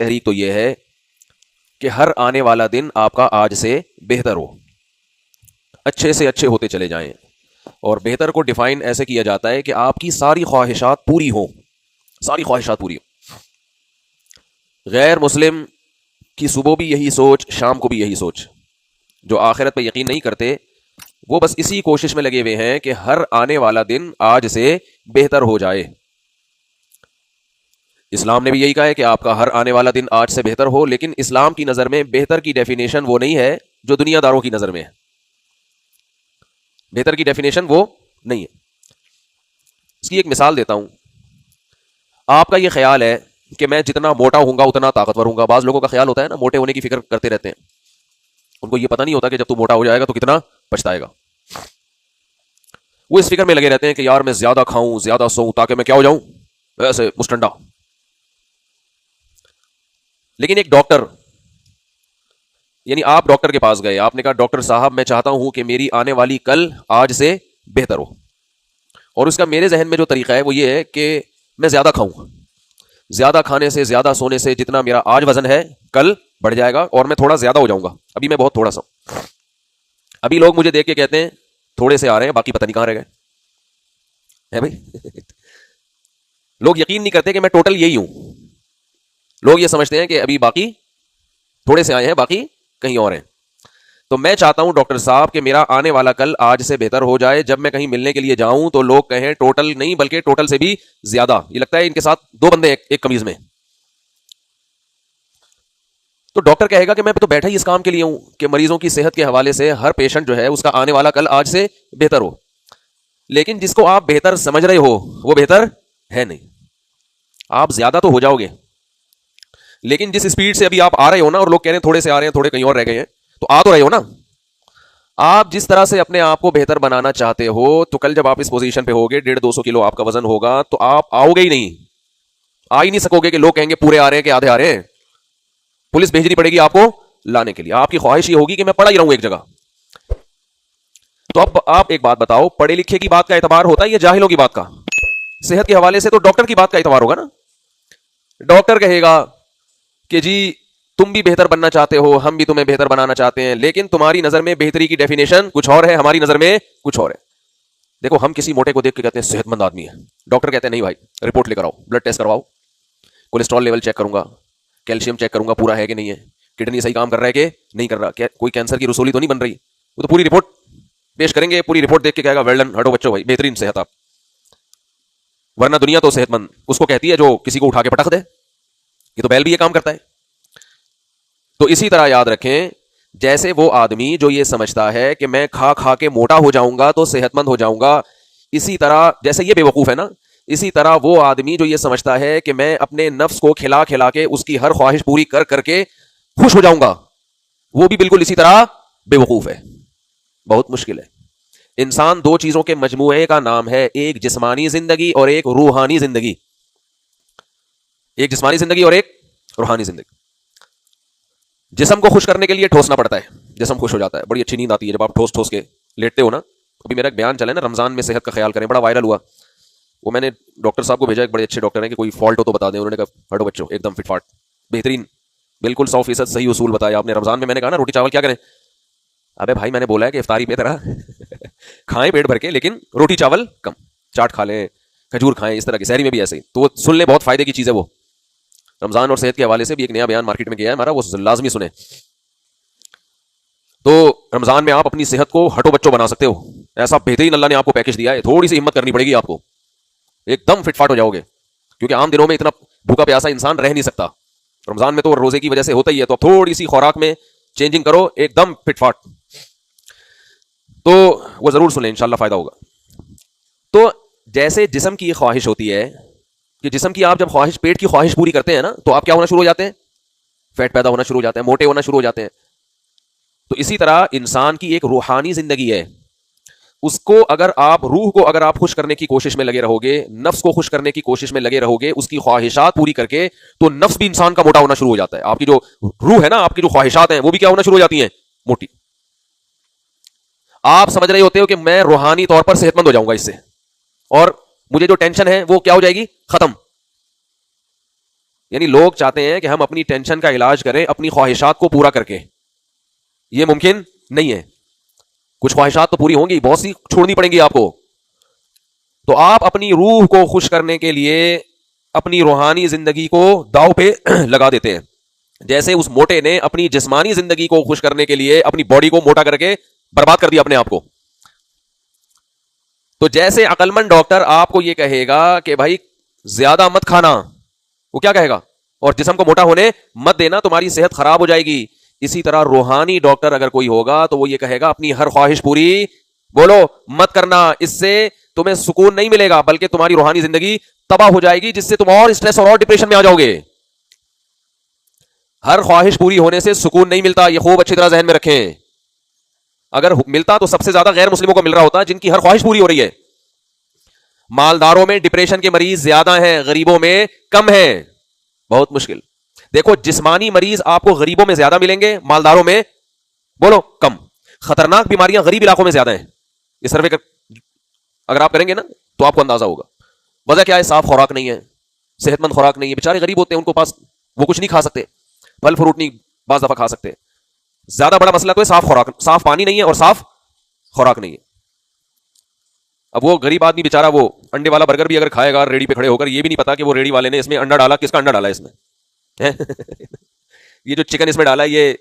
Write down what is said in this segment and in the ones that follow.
تحریک تو یہ ہے کہ ہر آنے والا دن آپ کا آج سے بہتر ہو، اچھے سے اچھے ہوتے چلے جائیں. اور بہتر کو ڈیفائن ایسے کیا جاتا ہے کہ آپ کی ساری خواہشات پوری ہوں، ساری خواہشات پوری ہوں. غیر مسلم کی صبح بھی یہی سوچ، شام کو بھی یہی سوچ. جو آخرت پہ یقین نہیں کرتے وہ بس اسی کوشش میں لگے ہوئے ہیں کہ ہر آنے والا دن آج سے بہتر ہو جائے. اسلام نے بھی یہی کہا ہے کہ آپ کا ہر آنے والا دن آج سے بہتر ہو، لیکن اسلام کی نظر میں بہتر کی ڈیفینیشن وہ نہیں ہے جو دنیا داروں کی نظر میں ہے. بہتر کی ڈیفینیشن وہ نہیں ہے. اس کی ایک مثال دیتا ہوں. آپ کا یہ خیال ہے کہ میں جتنا موٹا ہوں گا اتنا طاقتور ہوں گا. بعض لوگوں کا خیال ہوتا ہے نا، موٹے ہونے کی فکر کرتے رہتے ہیں. ان کو یہ پتہ نہیں ہوتا کہ جب تو موٹا ہو جائے گا تو کتنا پچھتائے گا. وہ اس فکر میں لگے رہتے ہیں کہ یار میں زیادہ کھاؤں، زیادہ سوؤں تاکہ میں کیا ہو جاؤں، ایسے مسٹنڈا. لیکن ایک ڈاکٹر، یعنی آپ ڈاکٹر کے پاس گئے، آپ نے کہا ڈاکٹر صاحب میں چاہتا ہوں کہ میری آنے والی کل آج سے بہتر ہو. اور اس کا میرے ذہن میں جو طریقہ ہے وہ یہ ہے کہ میں زیادہ کھاؤں. زیادہ کھانے سے، زیادہ سونے سے جتنا میرا آج وزن ہے کل بڑھ جائے گا اور میں تھوڑا زیادہ ہو جاؤں گا. ابھی میں بہت تھوڑا سا ہوں. ابھی لوگ مجھے دیکھ کے کہتے ہیں تھوڑے سے آ رہے ہیں، باقی پتہ نہیں کہاں رہ گئے ہے بھائی. لوگ یقین نہیں کرتے کہ میں ٹوٹل یہی ہوں. لوگ یہ سمجھتے ہیں کہ ابھی باقی تھوڑے سے آئے ہیں، باقی کہیں اور ہیں. تو میں چاہتا ہوں ڈاکٹر صاحب کہ میرا آنے والا کل آج سے بہتر ہو جائے. جب میں کہیں ملنے کے لیے جاؤں تو لوگ کہیں ٹوٹل نہیں بلکہ ٹوٹل سے بھی زیادہ. یہ لگتا ہے ان کے ساتھ دو بندے ایک قمیض میں. تو ڈاکٹر کہے گا کہ میں تو بیٹھا ہی اس کام کے لیے ہوں کہ مریضوں کی صحت کے حوالے سے ہر پیشنٹ جو ہے اس کا آنے والا کل آج سے بہتر ہو. لیکن جس کو آپ بہتر سمجھ رہے ہو وہ بہتر ہے نہیں. آپ زیادہ تو ہو جاؤ گے، لیکن جس سپیڈ سے ابھی آپ آ رہے ہو نا، اور لوگ کہہ رہے ہیں تھوڑے سے آ رہے ہیں، تھوڑے کہیں اور رہ گئے ہیں، تو آ تو رہے ہو نا. آپ جس طرح سے اپنے آپ کو بہتر بنانا چاہتے ہو تو کل جب آپ اس پوزیشن پہ ہوگے 150-200 کلو آپ کا وزن ہوگا تو آپ آؤ گے ہی نہیں. آ ہی نہیں سکو گے کہ لوگ کہیں گے پورے آ رہے ہیں کہ آدھے آ رہے ہیں. پولیس بھیجنی پڑے گی آپ کو لانے کے لیے. آپ کی خواہش یہ ہوگی کہ میں پڑا ہی رہوں ایک جگہ. تو اب آپ ایک بات بتاؤ، پڑھے لکھے کی بات کا اعتبار ہوتا ہے یا جاہلوں کی بات کا؟ صحت کے حوالے سے تو ڈاکٹر کی بات کا اعتبار ہوگا نا. ڈاکٹر کہے گا کہ جی تم بھی بہتر بننا چاہتے ہو، ہم بھی تمہیں بہتر بنانا چاہتے ہیں، لیکن تمہاری نظر میں بہتری کی ڈیفینیشن کچھ اور ہے، ہماری نظر میں کچھ اور ہے. دیکھو ہم کسی موٹے کو دیکھ کے کہتے ہیں صحت مند آدمی ہے. ڈاکٹر کہتے ہیں نہیں بھائی، رپورٹ لے کر آؤ، بلڈ ٹیسٹ کرواؤ، کولیسٹرول لیول چیک کروں گا، کیلشیم چیک کروں گا پورا ہے کہ نہیں ہے، کڈنی صحیح کام کر رہا ہے کہ نہیں کر رہا، کوئی کینسر کی رسولی تو نہیں بن رہی. وہ تو پوری رپورٹ پیش کریں گے. پوری رپورٹ دیکھ کے کہے گا ویل ڈن، ہٹو بچوں بھائی، بہترین صحت آپ. ورنہ دنیا تو صحت مند اس کو کہتی ہے جو کسی کو اٹھا کے پٹخ دے. یہ تو بیل بھی یہ کام کرتا ہے. تو اسی طرح یاد رکھیں، جیسے وہ آدمی جو یہ سمجھتا ہے کہ میں کھا کھا کے موٹا ہو جاؤں گا تو صحت مند ہو جاؤں گا، اسی طرح جیسے یہ بے وقوف ہے نا، اسی طرح وہ آدمی جو یہ سمجھتا ہے کہ میں اپنے نفس کو کھلا کھلا کے اس کی ہر خواہش پوری کر کر کے خوش ہو جاؤں گا، وہ بھی بالکل اسی طرح بے وقوف ہے. بہت مشکل ہے. انسان دو چیزوں کے مجموعے کا نام ہے، ایک جسمانی زندگی اور ایک روحانی زندگی. ایک جسمانی زندگی اور ایک روحانی زندگی. جسم کو خوش کرنے کے لیے ٹھوسنا پڑتا ہے، جسم خوش ہو جاتا ہے، بڑی اچھی نیند آتی ہے جب آپ ٹھوس ٹھوس کے لیٹتے ہو نا. ابھی میرا ایک بیان چلا نا، رمضان میں صحت کا خیال کریں، بڑا وائرل ہوا. وہ میں نے ڈاکٹر صاحب کو بھیجا، ایک بڑے اچھے ڈاکٹر ہیں، کہ کوئی فالٹ ہو تو بتا دیں. انہوں نے کہا ہٹو بچوں ایک دم فٹ فاٹ، بہترین، بالکل 100% صحیح اصول بتایا آپ نے. رمضان میں میں نے کہا نا روٹی چاول کیا کریں. ابے بھائی میں نے بولا ہے کہ افطاری پہ طرح کھائیں پیٹ بھر کے، لیکن روٹی چاول کم، چاٹ کھا لیں، کھجور کھائیں، اس طرح کی. سحری میں بھی ایسے ہی. تو وہ سن لیں، بہت فائدے کی چیز ہے وہ. رمضان اور صحت کے حوالے سے بھی ایک نیا بیان مارکیٹ میں کیا ہے ہمارا، وہ لازمی سنیں. تو رمضان میں آپ اپنی صحت کو ہٹو بچوں بنا سکتے ہو. ایسا بہترین اللہ نے آپ کو پیکج دیا ہے. تھوڑی سی ہمت کرنی پڑے گی آپ کو، ایک دم فٹ فاٹ ہو جاؤ گے. کیونکہ عام دنوں میں اتنا بھوکا پیاسا انسان رہ نہیں سکتا. رمضان میں تو روزے کی وجہ سے ہوتا ہی ہے. تو اب تھوڑی سی خوراک میں چینجنگ کرو، ایک دم فٹ فاٹ. تو وہ ضرور سنیں، انشاءاللہ فائدہ ہوگا. تو جیسے جسم کی خواہش ہوتی ہے کہ جسم کی آپ جب خواہش، پیٹ کی خواہش پوری کرتے ہیں نا، تو آپ کیا ہونا شروع ہو جاتے ہیں؟ فیٹ پیدا ہونا شروع ہو جاتے ہیں، موٹے ہونا شروع ہو جاتے ہیں. تو اسی طرح انسان کی ایک روحانی زندگی ہے. اس کو اگر آپ، روح کو اگر آپ خوش کرنے کی کوشش میں لگے رہو گے، نفس کو خوش کرنے کی کوشش میں لگے رہو گے، اس کی خواہشات پوری کر کے، تو نفس بھی انسان کا موٹا ہونا شروع ہو جاتا ہے. آپ کی جو روح ہے نا، آپ کی جو خواہشات ہیں وہ بھی کیا ہونا شروع ہو جاتی ہیں؟ موٹی. آپ سمجھ رہے ہوتے ہو کہ میں روحانی طور پر صحت مند ہو جاؤں گا اس سے، اور مجھے جو ٹینشن ہے وہ کیا ہو جائے گی؟ ختم. یعنی لوگ چاہتے ہیں کہ ہم اپنی ٹینشن کا علاج کریں اپنی خواہشات کو پورا کر کے. یہ ممکن نہیں ہے. کچھ خواہشات تو پوری ہوں گی, بہت سی چھوڑنی پڑیں گی آپ کو. تو آپ اپنی روح کو خوش کرنے کے لیے اپنی روحانی زندگی کو داؤ پہ لگا دیتے ہیں, جیسے اس موٹے نے اپنی جسمانی زندگی کو خوش کرنے کے لیے اپنی باڈی کو موٹا کر کے برباد کر دیا اپنے آپ کو. تو جیسے عقل مند ڈاکٹر آپ کو یہ کہے گا کہ بھائی زیادہ مت کھانا, وہ کیا کہے گا, اور جسم کو موٹا ہونے مت دینا, تمہاری صحت خراب ہو جائے گی. اسی طرح روحانی ڈاکٹر اگر کوئی ہوگا تو وہ یہ کہے گا اپنی ہر خواہش پوری بولو مت کرنا, اس سے تمہیں سکون نہیں ملے گا بلکہ تمہاری روحانی زندگی تباہ ہو جائے گی, جس سے تم اور اسٹریس اور ڈپریشن میں آ جاؤ گے. ہر خواہش پوری ہونے سے سکون نہیں ملتا, یہ خوب اچھی طرح ذہن میں رکھیں. اگر ملتا تو سب سے زیادہ غیر مسلموں کو مل رہا ہوتا جن کی ہر خواہش پوری ہو رہی ہے. مالداروں میں ڈپریشن کے مریض زیادہ ہیں, غریبوں میں کم ہیں. بہت مشکل. دیکھو جسمانی مریض آپ کو غریبوں میں زیادہ ملیں گے, مالداروں میں بولو کم. خطرناک بیماریاں غریب علاقوں میں زیادہ ہیں. یہ سروے اگر آپ کریں گے نا تو آپ کو اندازہ ہوگا. وجہ کیا ہے؟ صاف خوراک نہیں ہے, صحت مند خوراک نہیں ہے. بیچارے غریب ہوتے ہیں, ان کو پاس وہ کچھ نہیں کھا سکتے, پھل فروٹ نہیں بعض دفعہ کھا سکتے. زیادہ بڑا مسئلہ تو ہے صاف خوراک, صاف پانی نہیں ہے اور صاف خوراک نہیں ہے. اب وہ غریب آدمی بیچارہ وہ انڈے والا برگر بھی اگر کھائے گا ریڑی پہ کھڑے ہو کر, یہ بھی نہیں پتا کہ وہ ریڑی والے نے اس میں انڈا ڈالا, کس کا انڈا ڈالا ہے اس میں. یہ جو چکن اس میں ڈالا ہے یہ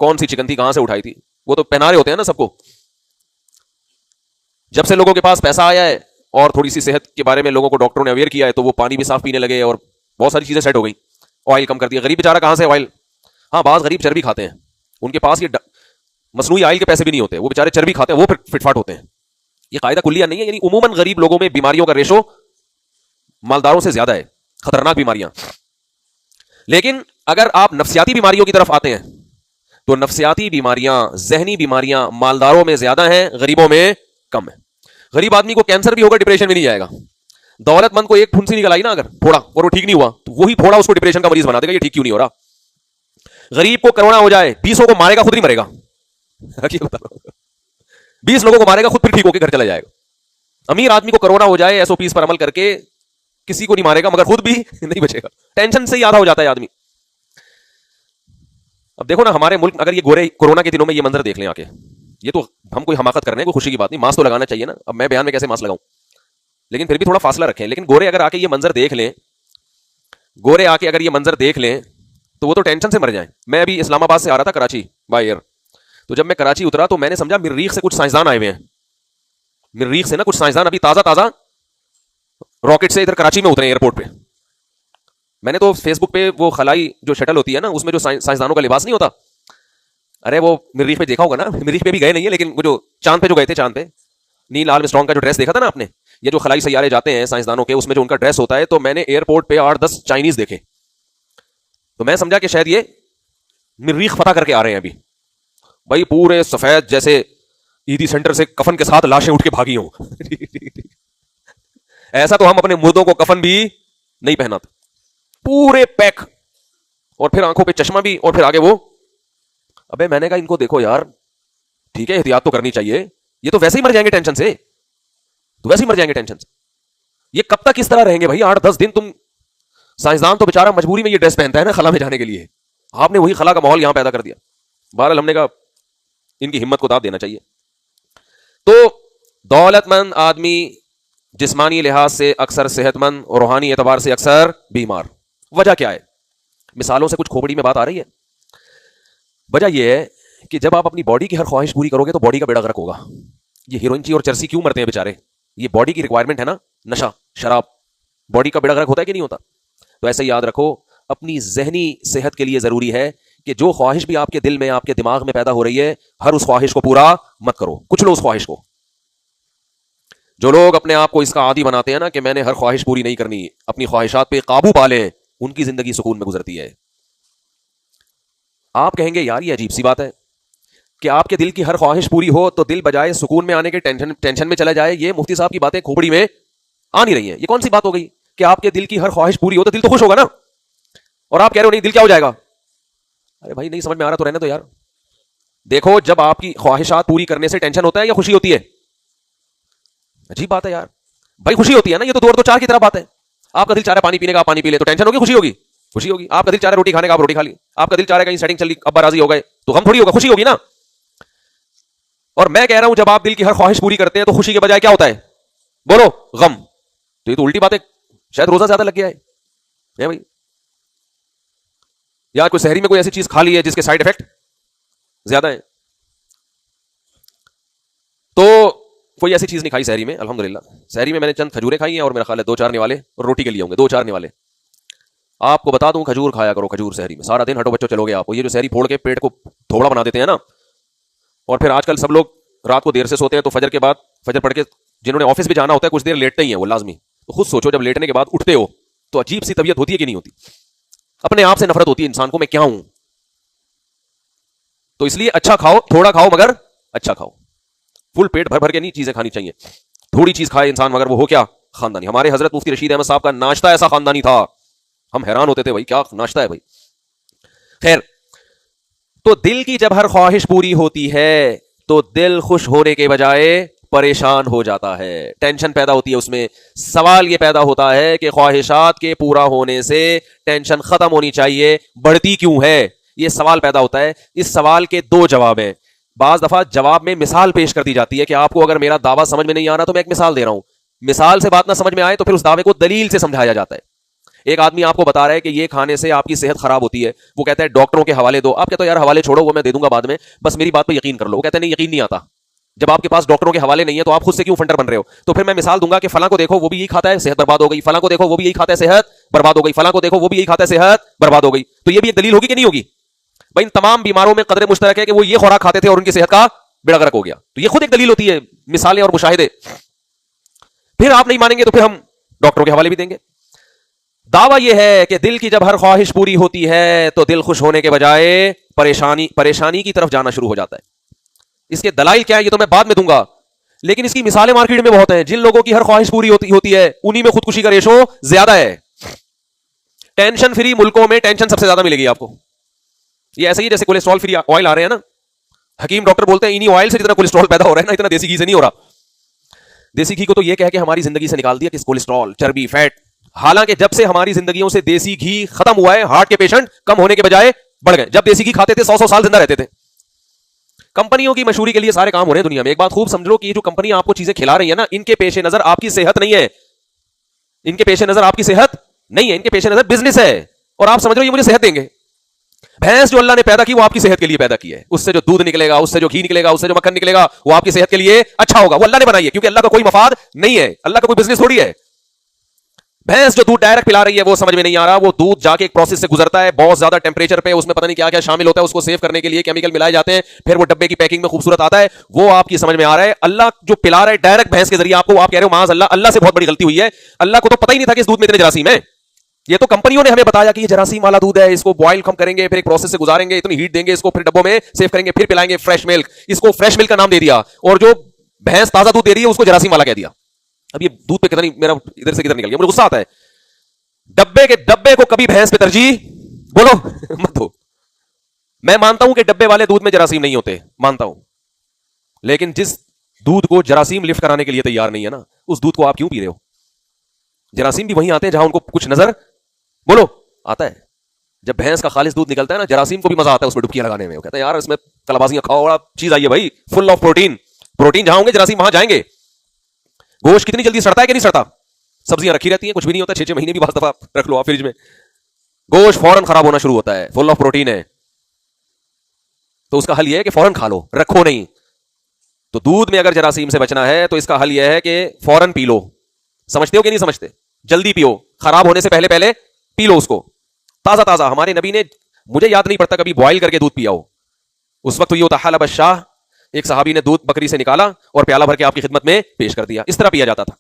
کون سی چکن تھی, کہاں سے اٹھائی تھی. وہ تو پہنا رہے ہوتے ہیں نا سب کو. جب سے لوگوں کے پاس پیسہ آیا ہے اور تھوڑی سی صحت کے بارے میں لوگوں کو ڈاکٹروں نے اویئر کیا ہے تو وہ پانی بھی صاف پینے لگے اور بہت ساری چیزیں سیٹ ہو گئی. آئل کم کر دیا. غریب بیچارہ کہاں سے آئل, ہاں بعض غریب چربی کھاتے ہیں, ان کے پاس یہ مصنوعی آئل کے پیسے بھی نہیں ہوتے, وہ بیچارے چربی کھاتے ہیں, وہ پھر فٹ فاٹ ہوتے ہیں. یہ قاعدہ کلیہ نہیں ہے, یعنی عموماً غریب لوگوں میں بیماریوں کا ریشو مالداروں سے زیادہ ہے, خطرناک بیماریاں. لیکن اگر آپ نفسیاتی بیماریوں کی طرف آتے ہیں تو نفسیاتی بیماریاں, ذہنی بیماریاں مالداروں میں زیادہ ہیں, غریبوں میں کم ہے. غریب آدمی کو کینسر بھی ہوگا, ڈپریشن میں نہیں جائے گا. دولت مند کو ایک پھنسی نکل آئی نا اگر تھوڑا اور وہ ٹھیک نہیں ہوا تو وہی تھوڑا اس کو ڈپریشن کا مریض بنا دے گا, یہ ٹھیک کیوں نہیں ہو رہا. غریب کو کرونا ہو جائے 20 کو مارے گا, خود نہیں مرے گا. 20 لوگوں کو مارے گا, خود پھر ٹھیک ہو کے گھر چلا جائے گا. امیر آدمی کو کرونا ہو جائے ایس او پیز پر عمل کر کے کسی کو نہیں مارے گا مگر خود بھی نہیں بچے گا. ٹینشن سے ہی آدھا ہو جاتا ہے آدمی. اب دیکھو نا ہمارے ملک, اگر یہ گورے کورونا کے دنوں میں یہ منظر دیکھ لیں آ کے, یہ تو ہم کوئی حماقت کرنے کوئی خوشی کی بات نہیں, ماسک تو لگانا چاہیے نا. اب میں بیان میں کیسے ماسک لگاؤں, لیکن پھر بھی تھوڑا فاصلہ رکھیں. لیکن گورے اگر آ کے یہ منظر دیکھ لیں, گورے آ کے اگر یہ منظر دیکھ لیں تو وہ تو ٹینشن سے مر جائیں. میں ابھی اسلام آباد سے آ رہا تھا کراچی بائی ایئر, تو جب میں کراچی اترا تو میں نے سمجھا مریخ سے کچھ سائنسدان آئے ہوئے ہیں. مریخ سے نا کچھ سائنسدان ابھی تازہ راکٹ سے ادھر کراچی میں اترے ایئرپورٹ پہ. میں نے تو فیس بک پہ وہ خلائی جو شٹل ہوتی ہے نا اس میں جو سائنسدانوں کا لباس نہیں ہوتا, ارے وہ مریخ پہ دیکھا ہوگا نا. مریخ پہ بھی گئے نہیں ہے لیکن وہ جو چاند پہ جو گئے تھے, چاند پہ نیل آرمسٹرانگ کا جو ڈریس دیکھا تھا نا آپ نے, یہ جو خلائی سیارے جاتے ہیں سائنسدانوں کے, اس میں جو ان کا ڈریس ہوتا ہے, تو میں نے ایئرپورٹ پہ 8-10 چائنیز دیکھے. تو میں سمجھا کہ شاید یہ مریخ فتح کر کے آ رہے ہیں ابھی. بھائی پورے سفید جیسے عیدی سینٹر سے کفن کے ساتھ لاشیں اٹھ کے بھاگی ہوں. ایسا تو ہم اپنے مردوں کو کفن بھی نہیں پہناتے, پورے پیک, اور پھر آنکھوں پہ چشمہ بھی, اور پھر آگے وہ. ابے میں نے کہا ان کو دیکھو یار, ٹھیک ہے احتیاط تو کرنی چاہیے, یہ تو ویسے ہی مر جائیں گے ٹینشن سے, تو ویسے ہی مر جائیں گے ٹینشن سے. یہ کب تک اس طرح رہیں گے بھائی 8-10 دن. تم سائنسدان تو بیچارہ مجبوری میں یہ ڈریس پہنتا ہے نا خلا میں جانے کے لیے, آپ نے وہی خلا کا ماحول یہاں پیدا کر دیا. بہرحال ہم نے کہا ان کی ہمت کو داد دینا چاہیے. تو دولت مند آدمی جسمانی لحاظ سے اکثر صحت مند اور روحانی اعتبار سے اکثر بیمار. وجہ کیا ہے؟ مثالوں سے کچھ کھوپڑی میں بات آ رہی ہے. وجہ یہ ہے کہ جب آپ اپنی باڈی کی ہر خواہش پوری کرو گے تو باڈی کا بیڑا غرق ہوگا. یہ ہیروئن اور چرسی کیوں مرتے ہیں بیچارے؟ یہ باڈی کی ریکوائرمنٹ ہے نا, نشہ شراب, باڈی کا بیڑا غرق ہوتا ہے کہ نہیں ہوتا؟ تو ایسے یاد رکھو اپنی ذہنی صحت کے لیے ضروری ہے کہ جو خواہش بھی آپ کے دل میں آپ کے دماغ میں پیدا ہو رہی ہے, ہر اس خواہش کو پورا مت کرو, کچھ لو اس خواہش کو. جو لوگ اپنے آپ کو اس کا عادی بناتے ہیں نا کہ میں نے ہر خواہش پوری نہیں کرنی, اپنی خواہشات پہ قابو پا لیں, ان کی زندگی سکون میں گزرتی ہے. آپ کہیں گے یار یہ عجیب سی بات ہے کہ آپ کے دل کی ہر خواہش پوری ہو تو دل بجائے سکون میں آنے کے ٹینشن میں چلا جائے. یہ مفتی صاحب کی باتیں کھوپڑی میں آ نہیں رہی ہیں. یہ کون سی بات ہو گئی کہ آپ کے دل کی ہر خواہش پوری ہو تو دل تو خوش ہوگا نا, اور آپ کہہ رہے ہو نہیں دل کیا ہو جائے گا. ارے بھائی نہیں سمجھ میں آ رہا تو رہنے دو یار. دیکھو جب آپ کی خواہشات پوری کرنے سے ٹینشن ہوتا ہے یا خوشی ہوتی ہے؟ عجیب بات ہے یار. بھائی خوشی ہوتی ہے نا, یہ تو 2 اور 2 4 کی طرح بات ہے. آپ کا دل چاہ رہا ہے پانی پینے کا, آپ پانی پی لے تو ٹینشن ہوگی خوشی ہوگی؟ خوشی ہوگی. آپ کا دل چاہ رہا ہے روٹی کھانے کا, آپ روٹی کھا لی. آپ کا دل چاہ رہا ہے کہیں سیٹنگ چل لی, ابا راضی ہو گئے, تو غم تھوڑی ہوگا, خوشی ہوگی نا. اور میں کہہ رہا ہوں جب آپ دل کی ہر خواہش پوری کرتے ہیں تو خوشی کے بجائے کیا ہوتا ہے؟ بولو, غم. تو یہ تو الٹی بات ہے. شاید روزہ زیادہ لگ گیا ہے بھائی, یا کوئی سحری میں کوئی ایسی چیز کھا لی ہے جس کے سائیڈ افیکٹ زیادہ ہیں. تو کوئی ایسی چیز نہیں کھائی سحری میں, الحمدللہ. سحری میں نے چند کھجوریں کھائی ہیں اور میرا خیال ہے 2-4 نوالے, اور روٹی کے لیے ہوں گے 2-4 نوالے. آپ کو بتا دوں کھجور کھایا کرو, کھجور سحری میں. سارا دن ہٹو بچوں چلو گے آپ. یہ جو سحری پھوڑ کے پیٹ کو تھوڑا بنا دیتے ہیں نا, اور پھر آج کل سب لوگ رات کو دیر سے سوتے ہیں, تو فجر کے بعد فجر پڑھ کے جنہوں نے آفس بھی جانا ہوتا ہے کچھ دیر لیٹتے ہی ہیں وہ لازمی. تو خود سوچو جب لیٹنے کے بعد اٹھتے ہو تو عجیب سی طبیعت ہوتی ہے کہ نہیں ہوتی؟ اپنے آپ سے نفرت ہوتی ہے انسان کو, میں کیا ہوں. تو اس لیے اچھا کھاؤ, تھوڑا کھاؤ مگر اچھا کھاؤ. فل پیٹ بھر بھر کے نہیں چیزیں کھانی چاہیے. تھوڑی چیز کھائے انسان مگر وہ ہو کیا, خاندانی. ہمارے حضرت مفتی رشید احمد صاحب کا ناشتہ ایسا خاندانی تھا, ہم حیران ہوتے تھے بھائی کیا ناشتہ ہے بھائی. خیر, تو دل کی جب ہر خواہش پوری ہوتی ہے تو دل خوش ہونے کے بجائے پریشان ہو جاتا ہے, ٹینشن پیدا ہوتی ہے اس میں. سوال یہ پیدا ہوتا ہے کہ خواہشات کے پورا ہونے سے ٹینشن ختم ہونی چاہیے, بڑھتی کیوں ہے؟ یہ سوال پیدا ہوتا ہے. اس سوال کے 2 جواب ہیں. بعض دفعہ جواب میں مثال پیش کر دی جاتی ہے کہ آپ کو اگر میرا دعویٰ سمجھ میں نہیں آ رہا تو میں ایک مثال دے رہا ہوں. مثال سے بات نہ سمجھ میں آئے تو پھر اس دعوے کو دلیل سے سمجھایا جاتا ہے. ایک آدمی آپ کو بتا رہا ہے کہ یہ کھانے سے آپ کی صحت خراب ہوتی ہے, وہ کہتا ہے ڈاکٹروں کے حوالے دو. آپ کہتے ہو یار حوالے چھوڑو, وہ میں دے دوں گا بعد میں, بس میری بات پہ یقین کر لو. وہ کہتے ہیں نہیں یقین نہیں آتا. جب آپ کے پاس ڈاکٹروں کے حوالے نہیں ہے تو آپ خود سے کیوں فنڈر بن رہے ہو؟ تو پھر میں مثال دوں گا کہ فلاں کو دیکھو وہ بھی یہی کھاتا ہے, صحت برباد ہو گئی. فلاں کو دیکھو وہ بھی یہی کھاتا ہے, صحت برباد ہو گئی. فلاں کو دیکھو وہ بھی یہی کھاتا ہے, صحت برباد ہو گئی. تو یہ بھی ایک دلیل ہوگی کہ نہیں ہوگی؟ بھائی ان تمام بیماروں میں قدر مشترک ہے کہ وہ یہ خوراک کھاتے تھے اور ان کی صحت کا بیڑا غرق ہو گیا. تو یہ خود ایک دلیل ہوتی ہے, مثالیں اور مشاہدے. پھر آپ نہیں مانیں گے تو پھر ہم ڈاکٹروں کے حوالے بھی دیں گے. دعویٰ یہ ہے کہ دل کی جب ہر خواہش پوری ہوتی ہے تو دل خوش ہونے کے بجائے پریشانی کی طرف جانا شروع ہو جاتا ہے. اس کے دلائل کیا ہے یہ تو میں بعد میں دوں گا, لیکن اس کی مثالیں مارکیٹ میں بہت ہیں. جن لوگوں کی ہر خواہش پوری ہوتی ہے انہی میں خودکشی کا ریشو زیادہ ہے. ٹینشن فری ملکوں میں ٹینشن سب سے زیادہ ملے گی آپ کو. یہ ایسے ہی جیسے کولیسٹرول فری آئل آ رہے ہیں نا, حکیم ڈاکٹر بولتے ہیں انہی آئل سے جتنا کولیسٹرول پیدا ہو رہا ہے نا, اتنا دیسی گھی سے نہیں ہو رہا. دیسی گھی کو تو یہ کہہ کے ہماری زندگی سے نکال دیا کہ کولیسٹرول, چربی, فیٹ. حالانکہ جب سے ہماری زندگیوں سے دیسی گھی ختم ہوا ہے, ہارٹ کے پیشنٹ کم ہونے کے بجائے بڑھ گئے. جب دیسی گھی کھاتے تھے 100 سال زندہ رہتے تھے. کمپنیوں کی مشہوری کے لیے سارے کام ہو رہے ہیں دنیا میں. ایک بات خوب سمجھ لو کہ یہ جو کمپنیاں آپ کو چیزیں کھلا رہی ہیں نا, ان کے پیش نظر آپ کی صحت نہیں ہے, ان کے پیش نظر آپ کی صحت نہیں ہے, ان کے پیش نظر بزنس ہے. اور آپ سمجھ رہے ہو یہ مجھے صحت دیں گے. بھینس جو اللہ نے پیدا کی وہ آپ کی صحت کے لیے پیدا کی ہے. اس سے جو دودھ نکلے گا, اس سے جو گھی نکلے گا, اس سے جو مکھن نکلے گا, وہ آپ کی صحت کے لیے اچھا ہوگا. وہ اللہ نے بنائی ہے, کیونکہ اللہ کا کوئی مفاد نہیں ہے, اللہ کا کوئی بزنس تھوڑی ہے. بھینس جو دودھ ڈائریکٹ پلا رہی ہے وہ سمجھ میں نہیں آ رہا. وہ دودھ جا کے ایک پروسیس سے گزرتا ہے بہت زیادہ ٹیمپریچر پہ, اس میں پتہ نہیں کیا کیا شامل ہوتا ہے, اس کو سیو کرنے کے لیے کیمیکل ملائے جاتے ہیں, پھر وہ ڈبے کی پیکنگ میں خوبصورت آتا ہے. وہ آپ کی سمجھ میں آ رہا ہے. اللہ جو پلا رہا ہے ڈائریکٹ بھینس کے ذریعے آپ کو, آپ کہہ رہے ہو معاذ اللہ, اللہ سے بہت بڑی غلطی ہوئی ہے. اللہ کو تو پتہ ہی نہیں تھا کہ اس دودھ میں اتنے جراثیم ہیں. یہ تو کمپنیوں نے ہمیں بتایا کہ یہ جراثیم والا دودھ ہے, اس کو بوائل ہم کریں گے, پھر ایک پروسیس سے گزاریں گے, اتنی ہیٹ دیں گے, اس کو پھر ڈبوں میں سیو کریں گے, پھر پلائیں گے فریش ملک. اس کو فریش ملک کا نام دے دیا, اور جو بھینس تازہ دودھ دے رہی ہے اس کو جراثیم والا کہہ دیا. اب یہ دودھ پہ کتنا نہیں, میرا ادھر سے کدھر نکل گیا, مجھے غصہ آتا ہے. ڈبے کو کبھی بھینس پہ ترجیح بولو مت دو. میں مانتا ہوں کہ ڈبے والے دودھ میں جراثیم نہیں ہوتے, مانتا ہوں, لیکن جس دودھ کو جراثیم لفٹ کرانے کے لیے تیار نہیں ہے نا, اس دودھ کو آپ کیوں پی رہے ہو؟ جراثیم بھی وہیں آتے ہیں جہاں ان کو کچھ نظر بولو آتا ہے. جب بھینس کا خالص دودھ نکلتا ہے نا, جراثیم کو بھی مزہ آتا ہے اس میں ڈبکیاں لگانے میں. وہ کہتے ہیں یار اس میں کلابازیاں کھاؤ, اور چیز آئی ہے بھائی فل آف پروٹین جہاں ہوں گے جراثیم وہاں جائیں گے. گوشت کتنی جلدی سڑتا ہے کہ نہیں سڑتا؟ سبزیاں رکھی رہتی ہیں, کچھ بھی نہیں ہوتا, 6 مہینے بھی بعض دفعہ رکھ لو آپ فریج میں, گوشت فوراً خراب ہونا شروع ہوتا ہے, فل آف پروٹین ہے. تو اس کا حل یہ ہے کہ فوراً کھا لو, رکھو نہیں. تو دودھ میں اگر جراثیم سے بچنا ہے تو اس کا حل یہ ہے کہ فوراً پی لو. سمجھتے ہو کہ نہیں سمجھتے؟ جلدی پیو, خراب ہونے سے پہلے پی لو اس کو تازہ. ہمارے نبی نے, مجھے یاد نہیں پڑتا کبھی بوائل کر کے دودھ پیا ہو. اس وقت یہ ہوتا حلب الشاہ, ایک صحابی نے دودھ بکری سے نکالا اور پیالہ بھر کے آپ کی خدمت میں پیش کر دیا. اس طرح پیا جاتا تھا.